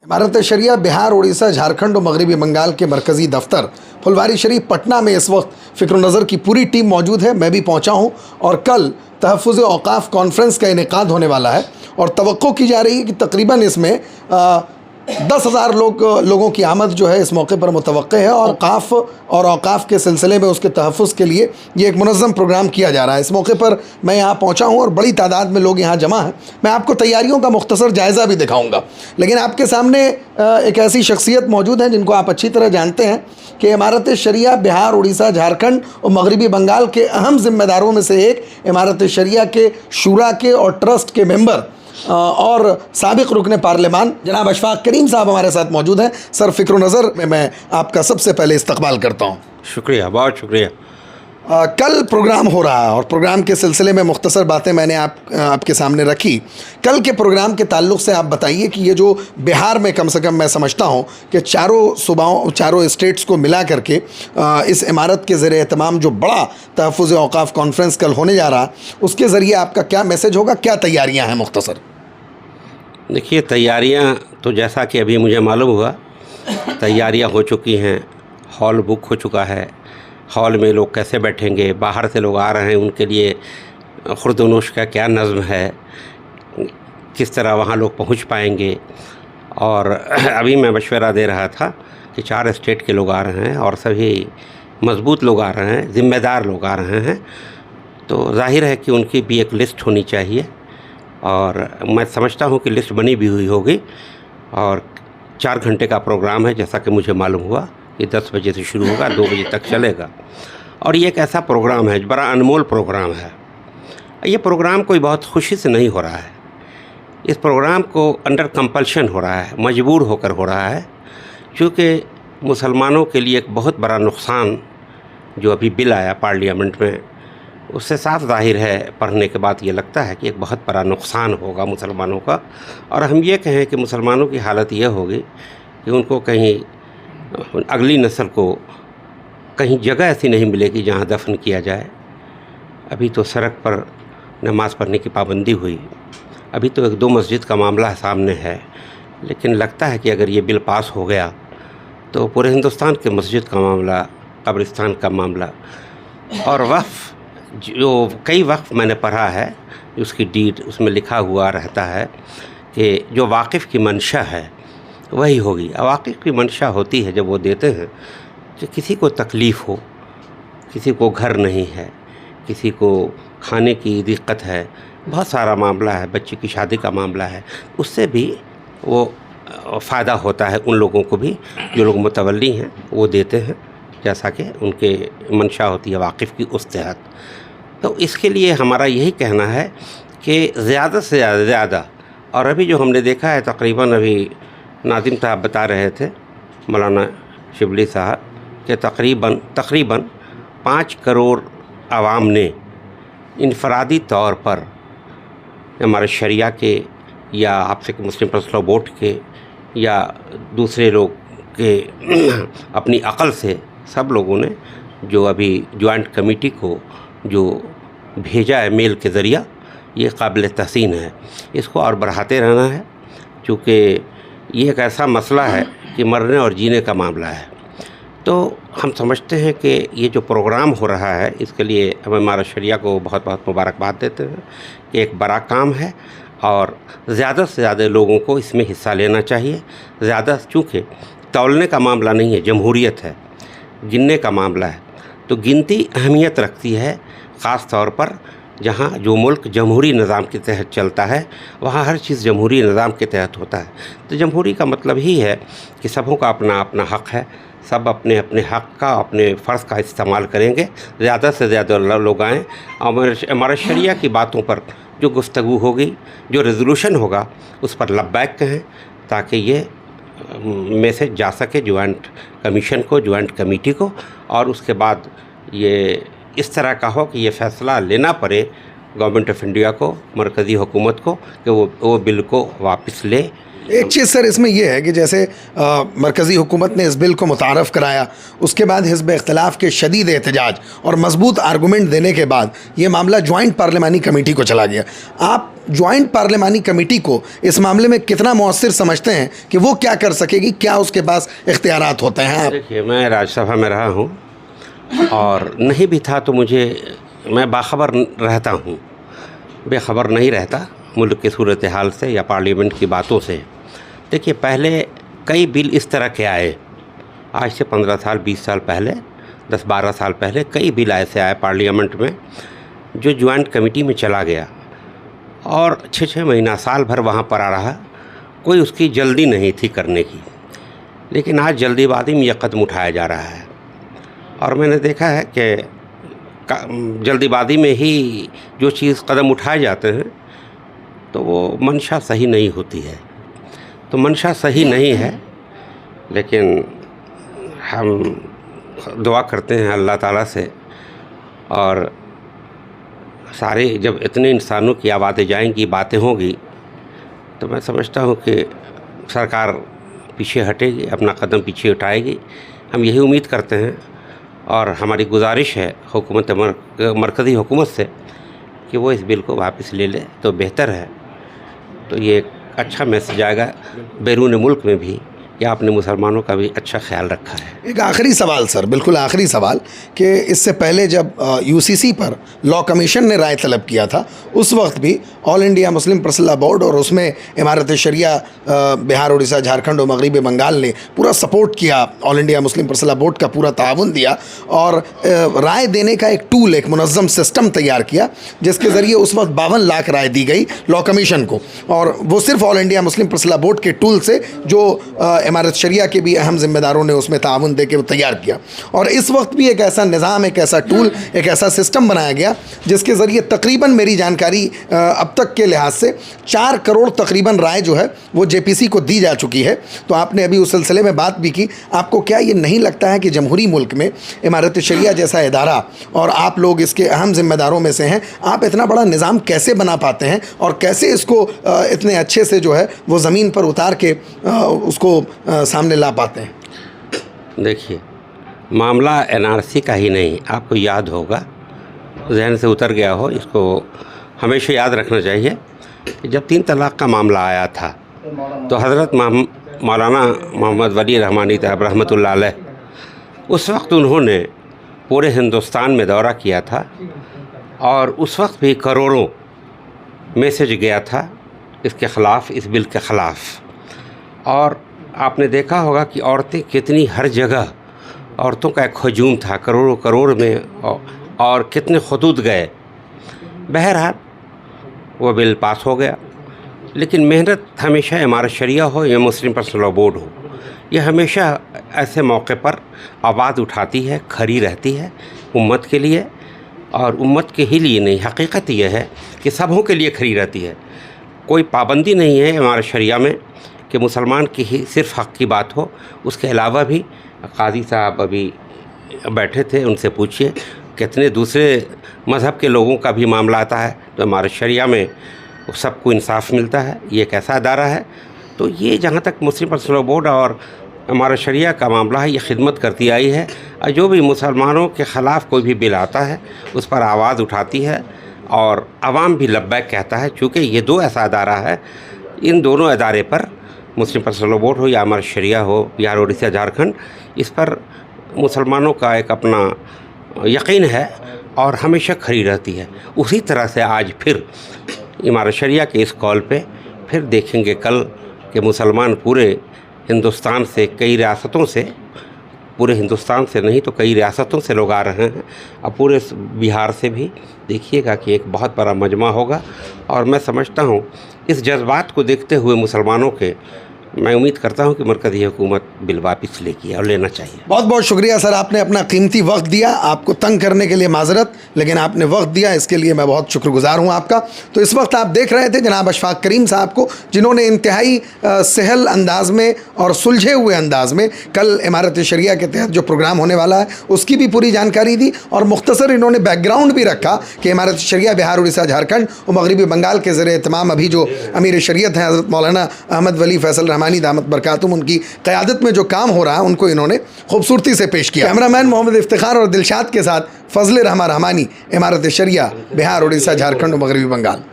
इमारत शरिया बिहार, उड़ीसा, झारखंड और मगरबी बंगाल के मरकज़ी दफ्तर फुलवारी शरीफ पटना में इस वक्त फ़िक्र नज़र की पूरी टीम मौजूद है। मैं भी पहुंचा हूं और कल तहफ़्फ़ुज़ औक़ाफ़ कॉन्फ्रेंस का इनेकाद होने वाला है और तवक्को की जा रही है कि तकरीबन इसमें 10,000 लोगों की आमद जो है इस मौके पर मुतवक्के है और औक़ाफ़ के सिलसिले में उसके तहफ़्फ़ुज़ के लिए ये एक मुनज़्ज़म प्रोग्राम किया जा रहा है। इस मौके पर मैं यहाँ पहुँचा हूँ और बड़ी तादाद में लोग यहाँ जमा हैं। मैं आपको तैयारियों का मुख्तसर जायज़ा भी दिखाऊँगा, लेकिन आपके सामने एक ऐसी शख्सियत मौजूद है जिनको आप अच्छी तरह जानते हैं कि इमारत शरिया बिहार, उड़ीसा, झारखंड और मगरबी बंगाल के अहम ज़िम्मेदारों में से एक, इमारत शरिया के शूरा के और ट्रस्ट के मेंबर और साबिक़ रुकन पार्लियामान जनाब अशफाक करीम साहब हमारे साथ मौजूद हैं। सर, फ़िक्र नज़र में मैं आपका सबसे पहले इस्तकबाल करता हूँ। शुक्रिया, बहुत शुक्रिया। कल प्रोग्राम हो रहा है और प्रोग्राम के सिलसिले में मुख्तसर बातें मैंने आपके सामने रखी। कल के प्रोग्राम के ताल्लुक़ से आप बताइए कि ये जो बिहार में कम से कम मैं समझता हूँ कि चारों स्टेट्स को मिला करके इस इमारत के ज़रिए एहतमाम जो बड़ा तहफ़्फ़ुज़ औक़ाफ़ कॉन्फ्रेंस कल होने जा रहा, उसके ज़रिए आपका क्या मैसेज होगा, क्या तैयारियाँ हैं मुख्तसर? देखिए, तैयारियां तो जैसा कि अभी मुझे मालूम हुआ, तैयारियां हो चुकी हैं। हॉल बुक हो चुका है। हॉल में लोग कैसे बैठेंगे, बाहर से लोग आ रहे हैं, उनके लिए खुर्दनोश का क्या नज़्म है, किस तरह वहाँ लोग पहुँच पाएंगे। और अभी मैं मशवरा दे रहा था कि 4 स्टेट के लोग आ रहे हैं और सभी मज़बूत लोग आ रहे हैं, ज़िम्मेदार लोग आ रहे हैं। तो ज़ाहिर है कि उनकी भी एक लिस्ट होनी चाहिए और मैं समझता हूँ कि लिस्ट बनी भी हुई होगी। और 4 घंटे का प्रोग्राम है, जैसा कि मुझे मालूम हुआ। ये 10 बजे से शुरू होगा, 2 बजे तक चलेगा। और ये एक ऐसा प्रोग्राम है, बड़ा अनमोल प्रोग्राम है। ये प्रोग्राम कोई बहुत खुशी से नहीं हो रहा है। इस प्रोग्राम को अंडर कंपल्शन हो रहा है, मजबूर होकर हो रहा है, क्योंकि मुसलमानों के लिए एक बहुत बड़ा नुकसान जो अभी बिल आया पार्लियामेंट में, उससे साफ जाहिर है, पढ़ने के बाद ये लगता है कि एक बहुत बड़ा नुकसान होगा मुसलमानों का। और हम ये कहें कि मुसलमानों की हालत ये होगी कि उनको कहीं अगली नस्ल को कहीं जगह ऐसी नहीं मिलेगी जहाँ दफन किया जाए। अभी तो सड़क पर नमाज़ पढ़ने की पाबंदी हुई, अभी तो 1-2 मस्जिद का मामला सामने है, लेकिन लगता है कि अगर ये बिल पास हो गया तो पूरे हिंदुस्तान के मस्जिद का मामला, कब्रिस्तान का मामला और वक्फ़, जो कई वक्फ़ मैंने पढ़ा है, उसकी डीड उसमें लिखा हुआ रहता है कि जो वाकिफ़ की मंशा है वही होगी। वाकिफ़ की मंशा होती है जब वो देते हैं कि किसी को तकलीफ़ हो, किसी को घर नहीं है, किसी को खाने की दिक्कत है, बहुत सारा मामला है, बच्चे की शादी का मामला है, उससे भी वो फ़ायदा होता है उन लोगों को भी जो लोग मुतवल्ली हैं, वो देते हैं जैसा कि उनके मंशा होती है वाकिफ़ की उस तहत। तो इसके लिए हमारा यही कहना है कि ज़्यादा से ज़्यादा, और अभी जो हमने देखा है, तकरीबन अभी नाज़िम साहब बता रहे थे, मौलाना शिबली साहब, कि तकरीबन 5 करोड़ आवाम ने इनफरादी तौर पर हमारे शरिया के या आपसे मुस्लिम पर्सनल लॉ बोर्ड के या दूसरे लोग के अपनी अक़ल से सब लोगों ने जो अभी जॉइंट कमेटी को जो भेजा है मेल के ज़रिया, ये काबिल तहसीन है। इसको और बढ़ाते रहना है, क्योंकि ये एक ऐसा मसला है कि मरने और जीने का मामला है। तो हम समझते हैं कि ये जो प्रोग्राम हो रहा है, इसके लिए हम हमारा शरिया को बहुत बहुत मुबारकबाद देते हैं कि एक बड़ा काम है और ज़्यादा से ज़्यादा लोगों को इसमें हिस्सा लेना चाहिए। ज़्यादा, चूँकि तौलने का मामला नहीं है, जमहूरियत है, गिनने का मामला है। तो गिनती अहमियत रखती है, ख़ास तौर पर जहाँ जो मुल्क जमहूरी निज़ाम के तहत चलता है, वहाँ हर चीज़ जमहूरी निज़ाम के तहत होता है। तो जमहूरी का मतलब ही है कि सबों का अपना अपना हक़ है, सब अपने अपने हक़ का, अपने फ़र्ज़ का इस्तेमाल करेंगे। ज़्यादा से ज़्यादा लोग आएँ और हमारे शरिया की बातों पर जो गुफ्तगू होगी, जो रेज़ोल्यूशन होगा, उस पर लब्बैक कहें, ताकि ये मैसेज जा सके जॉइंट कमीशन को, जॉइंट कमेटी को, और उसके बाद ये इस तरह का हो कि ये फ़ैसला लेना पड़े गवर्नमेंट ऑफ इंडिया को, मरकज़ी हुकूमत को, कि वो बिल को वापस ले एक चीज़ सर इसमें यह है कि जैसे मरकज़ी हुकूमत ने इस बिल को मुतारफ़ कराया, उसके बाद हिज़्ब इख्तिलाफ़ के शदीद एहतजाज और मजबूत आर्गूमेंट देने के बाद ये मामला जॉइंट पार्लिमानी कमेटी को चला गया। आप जॉइंट पार्लिमानी कमेटी को इस मामले में कितना मौसर समझते हैं कि वो क्या कर सकेगी, क्या उसके पास इख्तियारात होते हैं? देखिए, मैं राज्यसभा में रहा हूँ और नहीं भी था तो मैं बाखबर रहता हूँ, बेखबर नहीं रहता मुल्क की सूरत हाल से या पार्लियामेंट की बातों से। देखिए, पहले कई बिल इस तरह के आए, आज से 15 साल 20 साल पहले, 10-12 साल पहले कई बिल ऐसे आए पार्लियामेंट में जो ज्वाइंट कमेटी में चला गया और 6-6 महीना साल भर वहाँ पड़ा रहा। कोई उसकी जल्दी नहीं थी करने की, लेकिन आज जल्दीबाजी में यह कदम उठाया जा रहा है और मैंने देखा है कि जल्दीबाजी में ही जो चीज़ कदम उठाए जाते हैं तो वो मंशा सही नहीं होती है। तो मंशा सही नहीं है, लेकिन हम दुआ करते हैं अल्लाह ताला से, और सारे जब इतने इंसानों की आवाज़ें जाएंगी, बातें होंगी, तो मैं समझता हूँ कि सरकार पीछे हटेगी, अपना कदम पीछे उठाएगी। हम यही उम्मीद करते हैं और हमारी गुजारिश है हुकूमत मरकज़ी हुकूमत से कि वो इस बिल को वापस ले ले तो बेहतर है। तो ये एक अच्छा मैसेज आएगा बैरून मुल्क में भी कि आपने मुसलमानों का भी अच्छा ख्याल रखा है। एक आखिरी सवाल सर, बिल्कुल आखिरी सवाल, कि इससे पहले जब यूसीसी पर लॉ कमीशन ने राय तलब किया था, उस वक्त भी all India Muslim personal board और उसमें इमारत शरिया बिहार, उड़ीसा, झारखंड और मगरबी बंगाल ने पूरा सपोर्ट किया, all India Muslim personal board का पूरा ताउन दिया और राय देने का एक टूल, एक मुनज़्ज़म सिस्टम तैयार किया, जिसके ज़रिए उस वक्त 52 लाख राय दी गई लॉ कमीशन को, और वो सिर्फ all India Muslim personal board के टूल से, जो इमारत शरिया के भी अहम जिम्मेदारों ने उसमें ताउन दे के तैयार किया। और इस वक्त भी एक ऐसा निज़ाम, एक ऐसा टूल, एक ऐसा सिस्टम बनाया गया जिसके ज़रिए तकरीबन मेरी जानकारी अब तक के लिहाज से 4 करोड़ तकरीबन राय जो है वो जेपीसी को दी जा चुकी है। तो आपने अभी उस सिलसिले में बात भी की, आपको क्या ये नहीं लगता है कि जमहूरी मुल्क में इमारत शरिया जैसा इदारा, और आप लोग इसके अहम जिम्मेदारों में से हैं, आप इतना बड़ा निज़ाम कैसे बना पाते हैं और कैसे इसको इतने अच्छे से जो है वो ज़मीन पर उतार के उसको सामने ला पाते हैं? देखिए, मामला एनआरसी का ही नहीं, आपको याद होगा, जहन से उतर गया हो, इसको हमेशा याद रखना चाहिए कि जब 3 तलाक़ का मामला आया था तो हज़रत मौलाना मोहम्मद वली रहमानी साहब रहमतुल्लाह अलैह, उस वक्त उन्होंने पूरे हिंदुस्तान में दौरा किया था और उस वक्त भी करोड़ों मैसेज गया था इसके ख़िलाफ़, इस बिल के ख़िलाफ़। और आपने देखा होगा कि औरतें कितनी, हर जगह औरतों का एक हजूम था करोड़ों करोड़ में, और कितने खतूत गए। बहरहाल वो बिल पास हो गया, लेकिन मेहनत हमेशा इमारत शरिया हो या मुस्लिम पर्सनल बोर्ड हो, यह हमेशा ऐसे मौके पर आवाज़ उठाती है, खड़ी रहती है उम्मत के लिए, और उम्मत के ही लिए नहीं, हकीकत यह है कि सबों के लिए खड़ी रहती है। कोई पाबंदी नहीं है इमारत शरिया में कि मुसलमान की ही सिर्फ हक़ की बात हो, उसके अलावा भी काजी साहब अभी बैठे थे, उनसे पूछिए कितने दूसरे मज़हब के लोगों का भी मामला आता है तो इमारत शरिया में सबको इंसाफ मिलता है। ये एक ऐसा अदारा है। तो ये जहाँ तक मुस्लिम पर्सनल बोर्ड और इमारत शरिया का मामला है, ये खिदमत करती आई है, और जो भी मुसलमानों के ख़िलाफ़ कोई भी बिल आता है उस पर आवाज़ उठाती है और आवाम भी लब्बैक कहता है। चूँकि ये 2 ऐसा अदारा है, इन दोनों अदारे पर, मुस्लिम पर्सनल बोर्ड हो या इमारत शरिया हो, बिहार, उड़ीसा, झारखंड, इस पर मुसलमानों का एक अपना यकीन है और हमेशा खड़ी रहती है। उसी तरह से आज फिर इमारत शरिया के इस कॉल पे फिर देखेंगे कल कि मुसलमान पूरे हिंदुस्तान से, कई रियासतों से, पूरे हिंदुस्तान से नहीं तो कई रियासतों से लोग आ रहे हैं, और पूरे बिहार से भी देखिएगा कि एक बहुत बड़ा मजमा होगा। और मैं समझता हूँ इस जज्बात को देखते हुए मुसलमानों के मैं उम्मीद करता हूँ कि मरकज़ी हुकूमत बिल वापस लेगी और लेना चाहिए। बहुत बहुत शुक्रिया सर, आपने अपना कीमती वक्त दिया। आपको तंग करने के लिए माजरत, लेकिन आपने वक्त दिया, इसके लिए मैं बहुत शुक्रगुजार हूँ आपका। तो इस वक्त आप देख रहे थे जनाब अशफाक करीम साहब को, जिन्होंने इंतहाई सहल अंदाज में और सुलझे हुए अंदाज में कल इमारत शरिया के तहत जो प्रोग्राम होने वाला है उसकी भी पूरी जानकारी दी, और मुख्तसर इन्होंने बैकग्राउंड भी रखा कि इमारत शरिया बिहार, उड़ीसा, झारखंड और मगरबी बंगाल के ज़रिए तमाम अभी जो अमीर शरीयत हैं हज़रत मौलाना अहमद वली फैसल रहमानी दामत बरकातुम, उनकी क़यादत में जो काम हो रहा है उनको इन्होंने खूबसूरती से पेश किया। कैमरामैन मोहम्मद इफ्तिखार और दिलशाद के साथ फजल रहमान रहमानी, इमारत शरिया बिहार, उड़ीसा, झारखंड और मगरबी बंगाल।